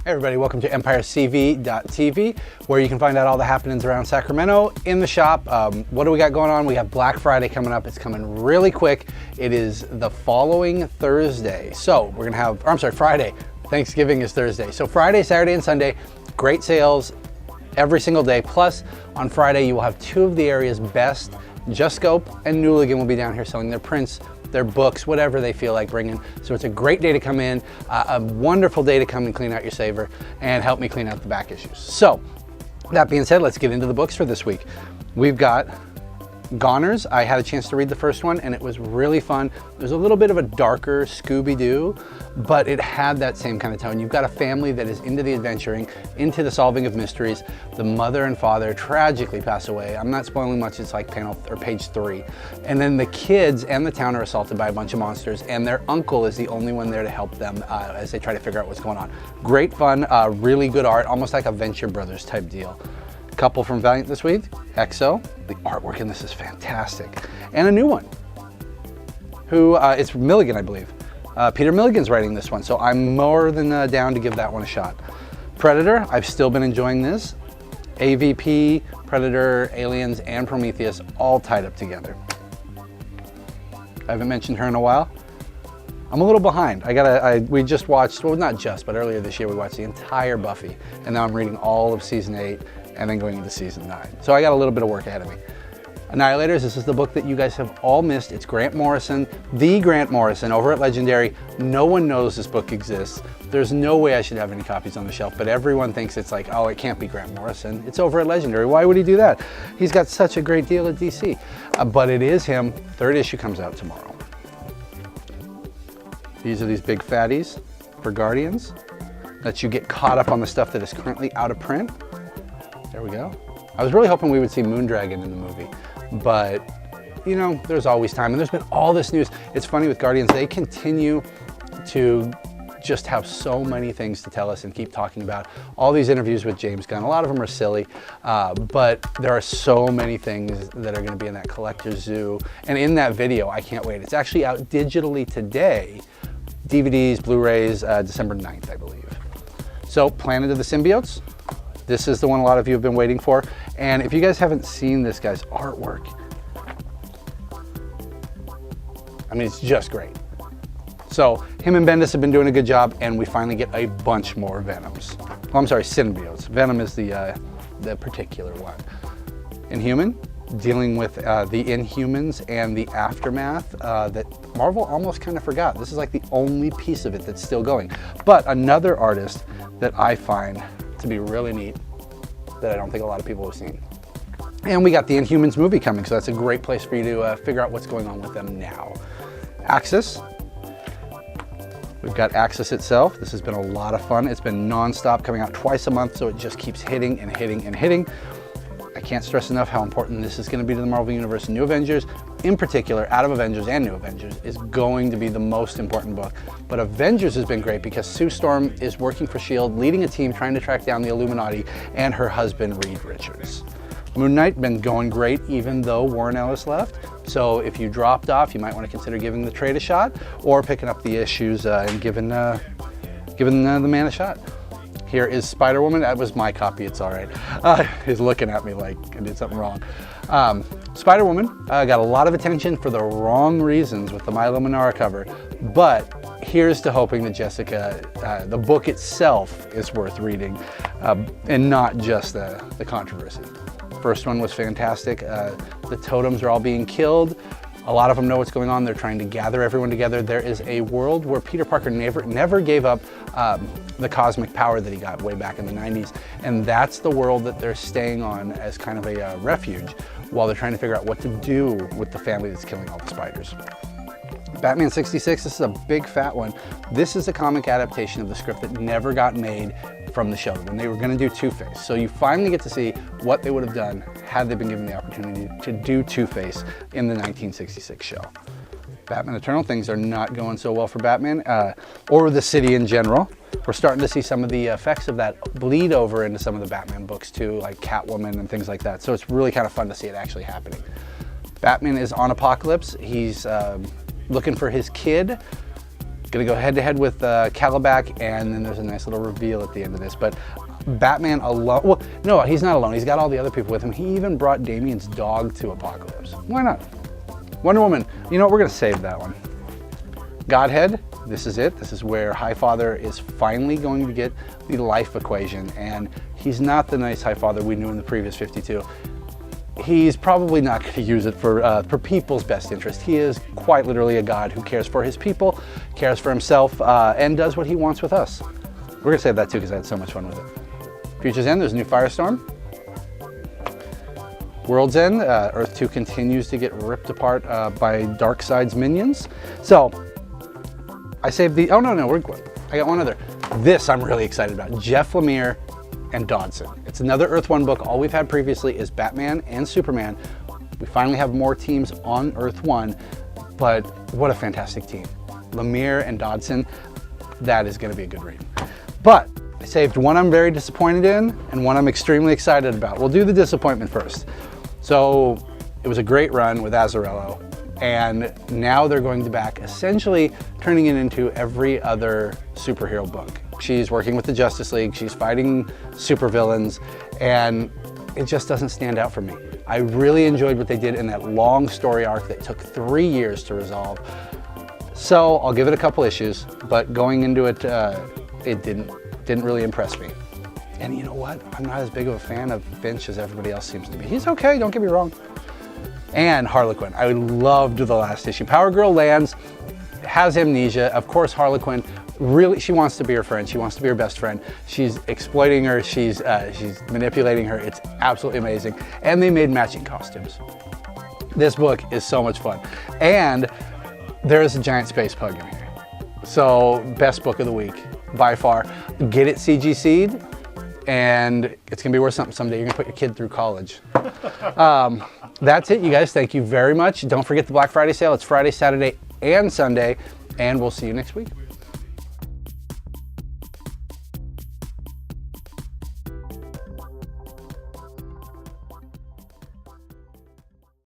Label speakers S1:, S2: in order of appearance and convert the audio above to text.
S1: Hey everybody, welcome to EmpireCV.tv, where you can find out all the happenings around Sacramento in the shop. What do we got going on? We have Black Friday coming up. It's coming really quick. It is the following Thursday. So we're gonna have, or I'm sorry, Friday. Thanksgiving is Thursday. So Friday, Saturday, and Sunday, great sales every single day. Plus, on Friday, you will have two of the area's best. Just Scope and Newligan will be down here selling their prints, their books, whatever they feel like bringing. So it's a great day to come in, a wonderful day to come and clean out your saver and help me clean out the back issues. So that being said, let's get into the books for this week. We've got Goners. I had a chance to read the first one and it was really fun. There's a little bit of a darker Scooby-Doo, but it had that same kind of tone. You've got a family that is into the adventuring, into the solving of mysteries. The mother and father tragically pass away. I'm not spoiling much, it's like page 3. And then the kids and the town are assaulted by a bunch of monsters and their uncle is the only one there to help them as they try to figure out what's going on. Great fun, really good art, almost like a Venture Brothers type deal. Couple from Valiant this week, EXO. The artwork in this is fantastic. And a new one, who, it's Milligan, I believe. Peter Milligan's writing this one, so I'm more than down to give that one a shot. Predator, I've still been enjoying this. AVP, Predator, Aliens, and Prometheus all tied up together. I haven't mentioned her in a while. I'm a little behind. We just watched, well not just, but earlier this year we watched the entire Buffy, and now I'm reading all of season 8 and then going into season 9. So I got a little bit of work ahead of me. Annihilators, this is the book that you guys have all missed. It's Grant Morrison, the Grant Morrison over at Legendary. No one knows this book exists. There's no way I should have any copies on the shelf, but everyone thinks it's like, oh, it can't be Grant Morrison. It's over at Legendary. Why would he do that? He's got such a great deal at DC. But it is him. Third issue comes out tomorrow. These are these big fatties for Guardians. Lets you get caught up on the stuff that is currently out of print. There we go. I was really hoping we would see Moondragon in the movie, but you know, there's always time, and there's been all this news. It's funny with Guardians, they continue to just have so many things to tell us and keep talking about. All these interviews with James Gunn, a lot of them are silly, but there are so many things that are gonna be in that collector's zoo. And in that video, I can't wait. It's actually out digitally today, DVDs, Blu-rays, December 9th, I believe. So, Planet of the Symbiotes. This is the one a lot of you have been waiting for. And if you guys haven't seen this guy's artwork, I mean, it's just great. So him and Bendis have been doing a good job, and we finally get a bunch more Venoms. Oh, I'm sorry, symbiotes. Venom is the particular one. Inhuman, dealing with the Inhumans and the aftermath that Marvel almost kind of forgot. This is like the only piece of it that's still going. But another artist that I find to be really neat that I don't think a lot of people have seen. And we got the Inhumans movie coming, so that's a great place for you to figure out what's going on with them now. Axis. We've got Axis itself. This has been a lot of fun. It's been non-stop, coming out twice a month, so it just keeps hitting and hitting and hitting. I can't stress enough how important this is going to be to the Marvel Universe. New Avengers, in particular, out of Avengers and New Avengers, is going to be the most important book. But Avengers has been great because Sue Storm is working for S.H.I.E.L.D., leading a team trying to track down the Illuminati and her husband, Reed Richards. Moon Knight, been going great even though Warren Ellis left. So if you dropped off, you might want to consider giving the trade a shot or picking up the issues and giving the man a shot. Here is Spider-Woman. That was my copy, it's all right. He's looking at me like I did something wrong. Spider-Woman got a lot of attention for the wrong reasons with the Milo Manara cover, but here's to hoping that Jessica, the book itself is worth reading and not just the controversy. First one was fantastic. The totems are all being killed. A lot of them know what's going on. They're trying to gather everyone together. There is a world where Peter Parker never gave up the cosmic power that he got way back in the 90s. And that's the world that they're staying on as kind of a refuge while they're trying to figure out what to do with the family that's killing all the spiders. Batman 66, this is a big fat one. This is a comic adaptation of the script that never got made from the show when they were going to do Two-Face. So you finally get to see what they would have done had they been given the opportunity to do Two-Face in the 1966 show. Batman Eternal, things are not going so well for Batman or the city in general. We're starting to see some of the effects of that bleed over into some of the Batman books too, like Catwoman and things like that. So it's really kind of fun to see it actually happening. Batman is on Apocalypse. He's looking for his kid. Gonna go head to head with Calabac, and then there's a nice little reveal at the end of this. But Batman alone, well, no, he's not alone. He's got all the other people with him. He even brought Damian's dog to Apocalypse. Why not? Wonder Woman, you know what, we're gonna save that one. Godhead, this is it. This is where Highfather is finally going to get the life equation, and he's not the nice Highfather we knew in the previous 52. He's probably not going to use it for people's best interest. He is quite literally a god who cares for his people, cares for himself, and does what he wants with us. We're going to save that too because I had so much fun with it. Future's End, there's a new Firestorm. World's End, Earth 2 continues to get ripped apart by Darkseid's minions. So, I saved the, oh no, we're good. I got one other. This I'm really excited about, Jeff Lemire and Dodson. It's another Earth 1 book. All we've had previously is Batman and Superman. We finally have more teams on Earth 1, but what a fantastic team. Lemire and Dodson, that is gonna be a good read. But I saved one I'm very disappointed in and one I'm extremely excited about. We'll do the disappointment first. So it was a great run with Azzarello, and now they're going to back, essentially turning it into every other superhero book. She's working with the Justice League, she's fighting supervillains, and it just doesn't stand out for me. I really enjoyed what they did in that long story arc that took 3 years to resolve. So I'll give it a couple issues, but going into it, it didn't really impress me. And you know what? I'm not as big of a fan of Finch as everybody else seems to be. He's okay, don't get me wrong. And Harlequin, I loved the last issue. Power Girl lands, has amnesia. Of course, Harlequin, really, she wants to be her friend. She wants to be her best friend. She's exploiting her. She's manipulating her. It's absolutely amazing. And they made matching costumes. This book is so much fun. And there is a giant space pug in here. So, best book of the week, by far. Get it CGC'd, and it's gonna be worth something someday. You're gonna put your kid through college. That's it, you guys. Thank you very much. Don't forget the Black Friday sale. It's Friday, Saturday, and Sunday, and we'll see you next week.